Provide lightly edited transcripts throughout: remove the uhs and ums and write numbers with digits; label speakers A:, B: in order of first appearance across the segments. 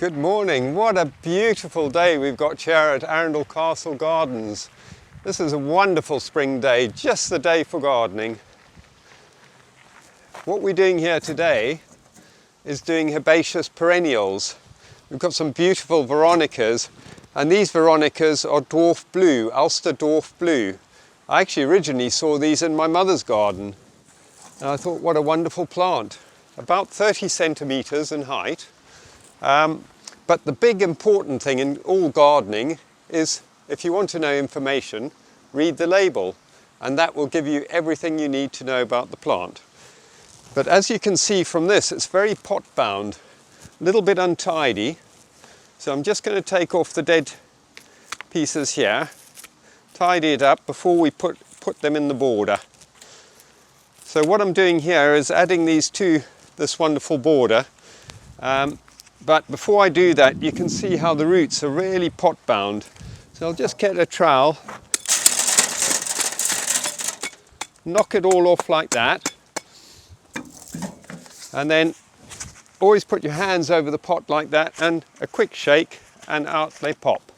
A: Good morning. What a beautiful day we've got here at Arundel Castle Gardens. This is a wonderful spring day, just the day for gardening. What we're doing here today is doing herbaceous perennials. We've got some beautiful veronicas, and these veronicas are dwarf blue, Ulster dwarf blue. I actually originally saw these in my mother's garden, and I thought, what a wonderful plant. About 30 centimeters in height. But the big important thing in all gardening is, if you want to know information, read the label, and that will give you everything you need to know about the plant. But as you can see from this, it's very pot bound, a little bit untidy. So I'm just going to take off the dead pieces here, tidy it up before we put them in the border. So what I'm doing here is adding these to this wonderful border. But before I do that, you can see how the roots are really pot bound. So I'll just get a trowel, knock it all off like that, and then always put your hands over the pot like that, and a quick shake and out they pop.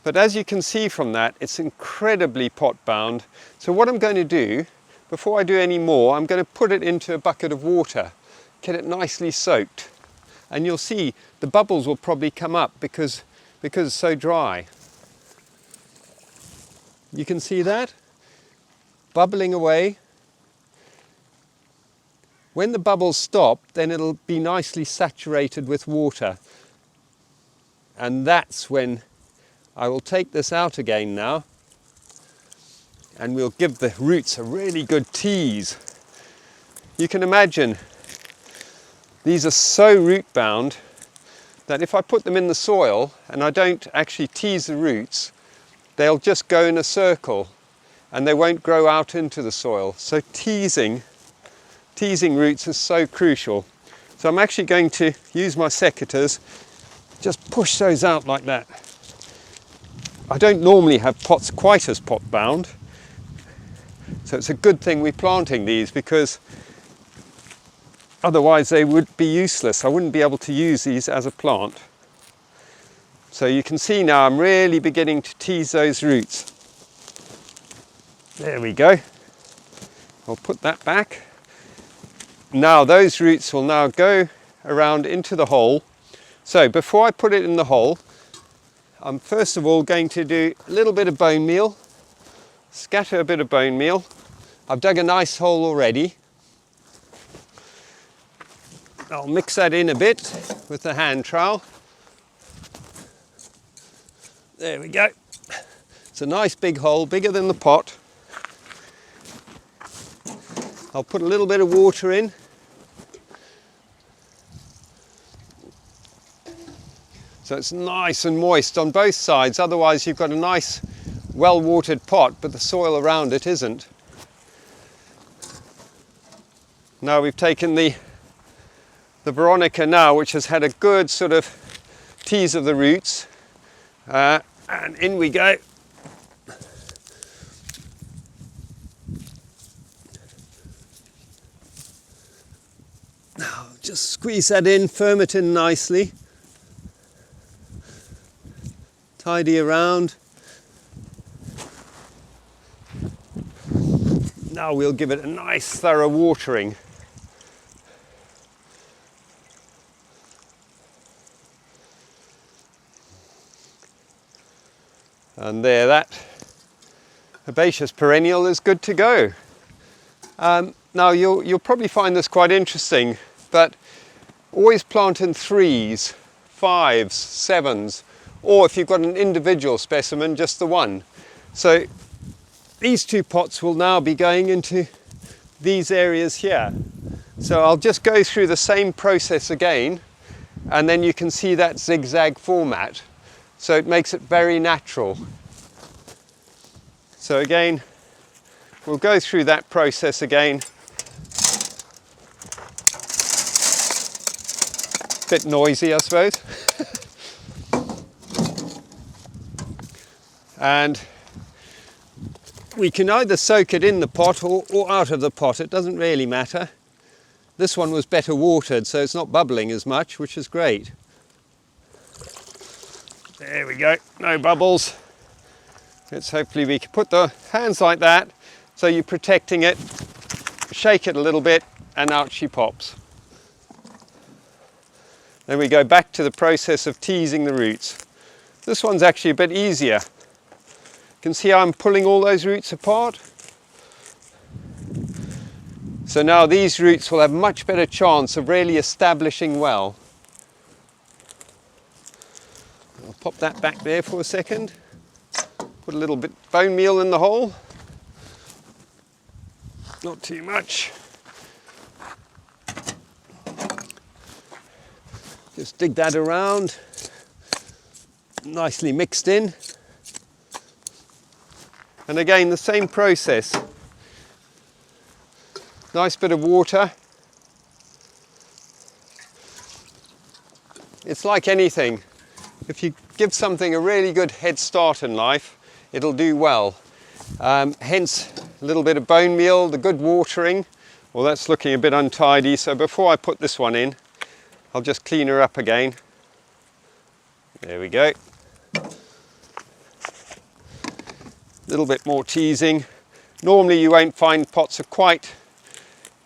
A: But as you can see from that, it's incredibly pot bound. So what I'm going to do, before I do any more, I'm going to put it into a bucket of water, get it nicely soaked. And you'll see the bubbles will probably come up because it's so dry. You can see that? Bubbling away. When the bubbles stop, then it'll be nicely saturated with water. And that's when I will take this out again now, and we'll give the roots a really good tease. You can imagine these are so root bound that if I put them in the soil and I don't actually tease the roots, they'll just go in a circle and they won't grow out into the soil. So teasing roots is so crucial. So I'm actually going to use my secateurs, just push those out like that. I don't normally have pots quite as pot bound, so it's a good thing we're planting these, because otherwise they would be useless. I wouldn't be able to use these as a plant. So you can see now I'm really beginning to tease those roots. There we go. I'll put that back. Now those roots will now go around into the hole. So before I put it in the hole, I'm first of all going to do a little bit of bone meal, scatter a bit of bone meal. I've dug a nice hole already. I'll mix that in a bit with the hand trowel. There we go. It's a nice big hole, bigger than the pot. I'll put a little bit of water in. So it's nice and moist on both sides, otherwise you've got a nice well-watered pot, but the soil around it isn't. Now we've taken the Veronica now, which has had a good sort of tease of the roots, and in we go. Now just squeeze that in, firm it in nicely, tidy around. Now we'll give it a nice thorough watering. And there, that herbaceous perennial is good to go. Now you'll probably find this quite interesting, but always plant in 3s, 5s, 7s, or if you've got an individual specimen, just the one. So these two pots will now be going into these areas here. So I'll just go through the same process again, and then you can see that zigzag format. So it makes it very natural. So again, we'll go through that process again. Bit noisy, I suppose. And we can either soak it in the pot or out of the pot, it doesn't really matter. This one was better watered, so it's not bubbling as much, which is great. There we go, no bubbles. Hopefully we can put the hands like that, so you're protecting it, shake it a little bit, and out she pops. Then we go back to the process of teasing the roots. This one's actually a bit easier. You can see how I'm pulling all those roots apart. So now these roots will have much better chance of really establishing well. I'll pop that back there for a second. Put a little bit bone meal in the hole. Not too much. Just dig that around. Nicely mixed in. And again, the same process. Nice bit of water. It's like anything. If you give something a really good head start in life, it'll do well. Hence, a little bit of bone meal, the good watering. Well, that's looking a bit untidy, so before I put this one in, I'll just clean her up again. There we go. A little bit more teasing. Normally you won't find pots are quite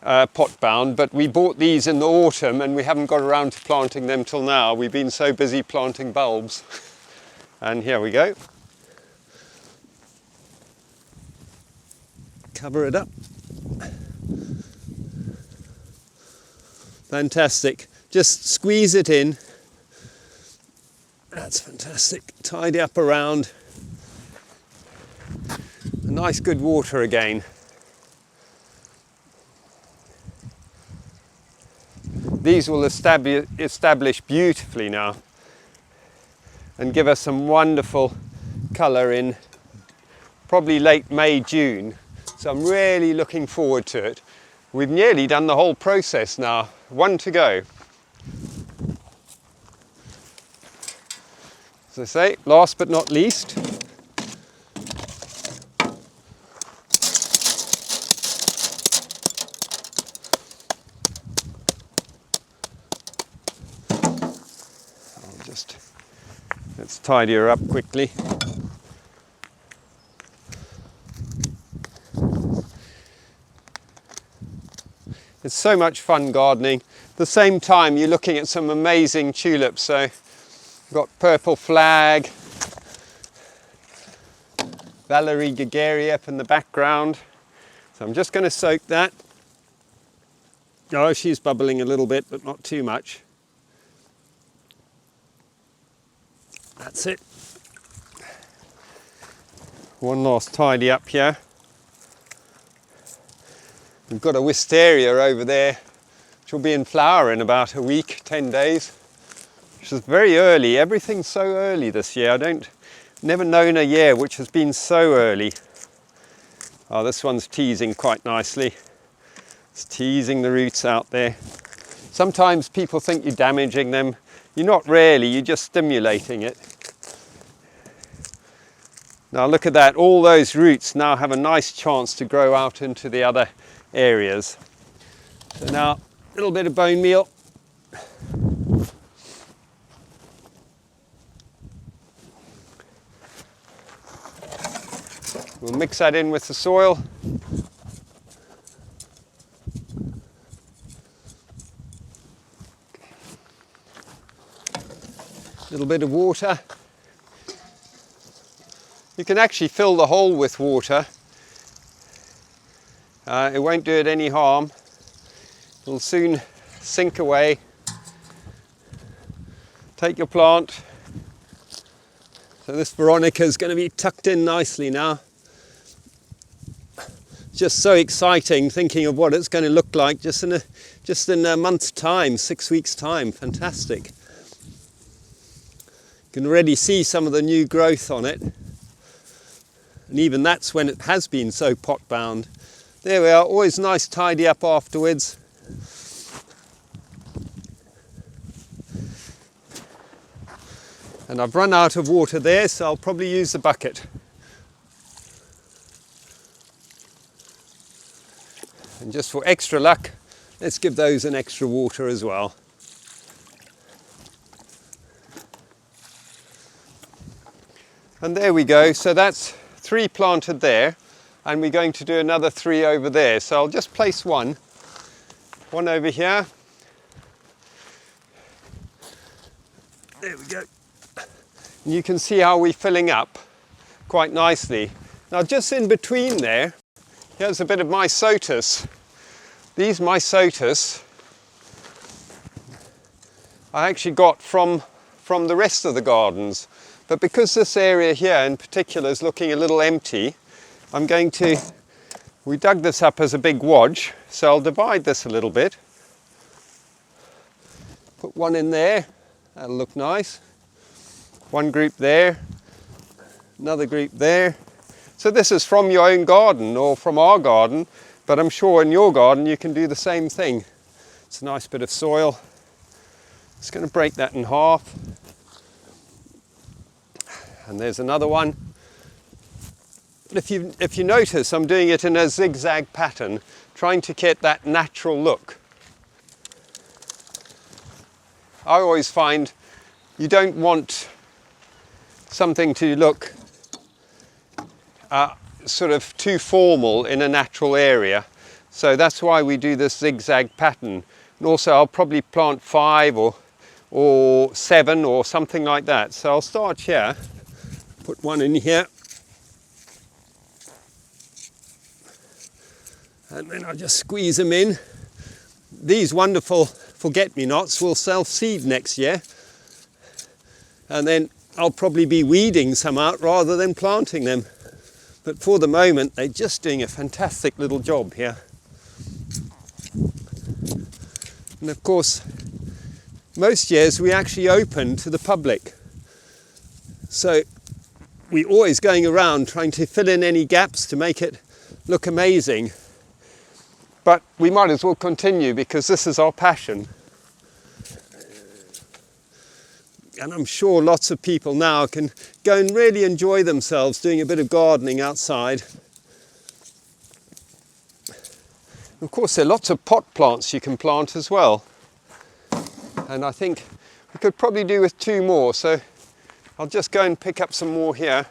A: pot bound, but we bought these in the autumn and we haven't got around to planting them till now. We've been so busy planting bulbs. And here we go. Cover it up. Fantastic. Just squeeze it in. That's fantastic. Tidy up around. A nice good water again. These will establish beautifully now and give us some wonderful colour in probably late May, June. So I'm really looking forward to it. We've nearly done the whole process now. One to go. As I say, last but not least, let's tidy her up quickly. It's so much fun gardening. At the same time, you're looking at some amazing tulips. So we've got purple flag, Valerie Gagaria up in the background. So I'm just going to soak that. Oh, she's bubbling a little bit, but not too much. That's it. One last tidy up here. We've got a wisteria over there, which will be in flower in about a week, 10 days. Which is very early. Everything's so early this year. Never known a year which has been so early. Oh, this one's teasing quite nicely. It's teasing the roots out there. Sometimes people think you're damaging them. You're not really, you're just stimulating it. Now look at that, all those roots now have a nice chance to grow out into the other areas. So now a little bit of bone meal. We'll mix that in with the soil. A little bit of water. You can actually fill the hole with water. It won't do it any harm. It'll soon sink away. Take your plant. So this Veronica is going to be tucked in nicely now. Just so exciting thinking of what it's going to look like just in a month's time, 6 weeks' time. Fantastic. You can already see some of the new growth on it. And even that's when it has been so pot bound. There we are, always nice tidy up afterwards. And I've run out of water there, so I'll probably use the bucket. And just for extra luck, let's give those an extra water as well. And there we go. So that's 3 planted there, and we're going to do another 3 over there. So I'll just place one over here. There we go. And you can see how we're filling up quite nicely. Now just in between there, here's a bit of Mysotis. These Mysotis I actually got from the rest of the gardens. But because this area here in particular is looking a little empty, we dug this up as a big wadge, so I'll divide this a little bit. Put one in there, that'll look nice. One group there, another group there. So this is from your own garden or from our garden, but I'm sure in your garden you can do the same thing. It's a nice bit of soil. Just going to break that in half. And there's another one. If you notice, I'm doing it in a zigzag pattern, trying to get that natural look. I always find you don't want something to look sort of too formal in a natural area. So that's why we do this zigzag pattern. And also I'll probably plant 5 or 7 or something like that. So I'll start here. Put one in here, and then I'll just squeeze them in. These wonderful forget-me-nots will self-seed next year, and then I'll probably be weeding some out rather than planting them. But for the moment, they're just doing a fantastic little job here. And of course, most years we actually open to the public. So we're always going around trying to fill in any gaps to make it look amazing. But we might as well continue because this is our passion. And I'm sure lots of people now can go and really enjoy themselves doing a bit of gardening outside. Of course, there are lots of pot plants you can plant as well. And I think we could probably do with 2 more. So I'll just go and pick up some more here.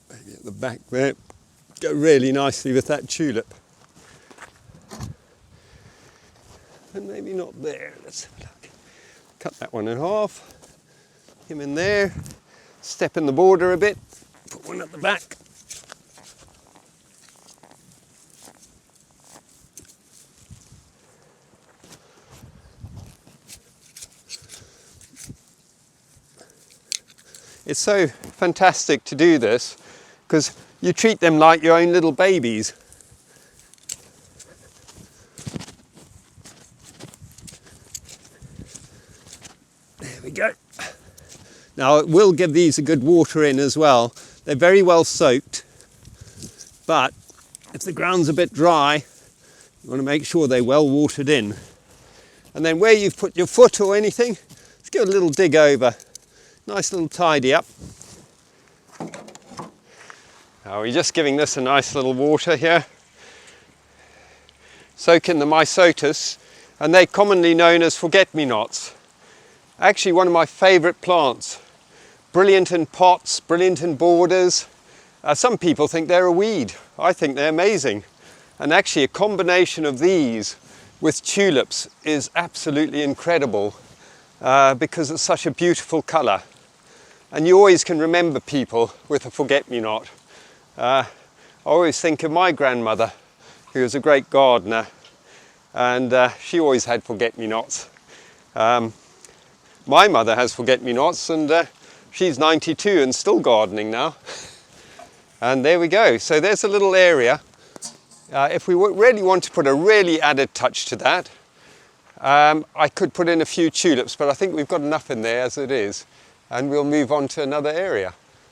A: Maybe at the back there. Go really nicely with that tulip. And maybe not there. Let's have a look. Cut that one in half. Him in there. Step in the border a bit. Put one at the back. It's so fantastic to do this because you treat them like your own little babies. There we go. Now it will give these a good water in as well. They're very well soaked, but if the ground's a bit dry, you want to make sure they're well watered in. And then where you've put your foot or anything, just give it a little dig over. Nice little tidy up. Now we're just giving this a nice little water here. Soak in the Mysotis, and they're commonly known as forget-me-nots. Actually one of my favourite plants. Brilliant in pots, brilliant in borders. Some people think they're a weed. I think they're amazing. And actually a combination of these with tulips is absolutely incredible because it's such a beautiful colour. And you always can remember people with a forget-me-not. I always think of my grandmother, who was a great gardener, and she always had forget-me-nots. My mother has forget-me-nots, and she's 92 and still gardening now. And there we go. So there's a little area. If we really want to put a really added touch to that, I could put in a few tulips, but I think we've got enough in there as it is. And we'll move on to another area.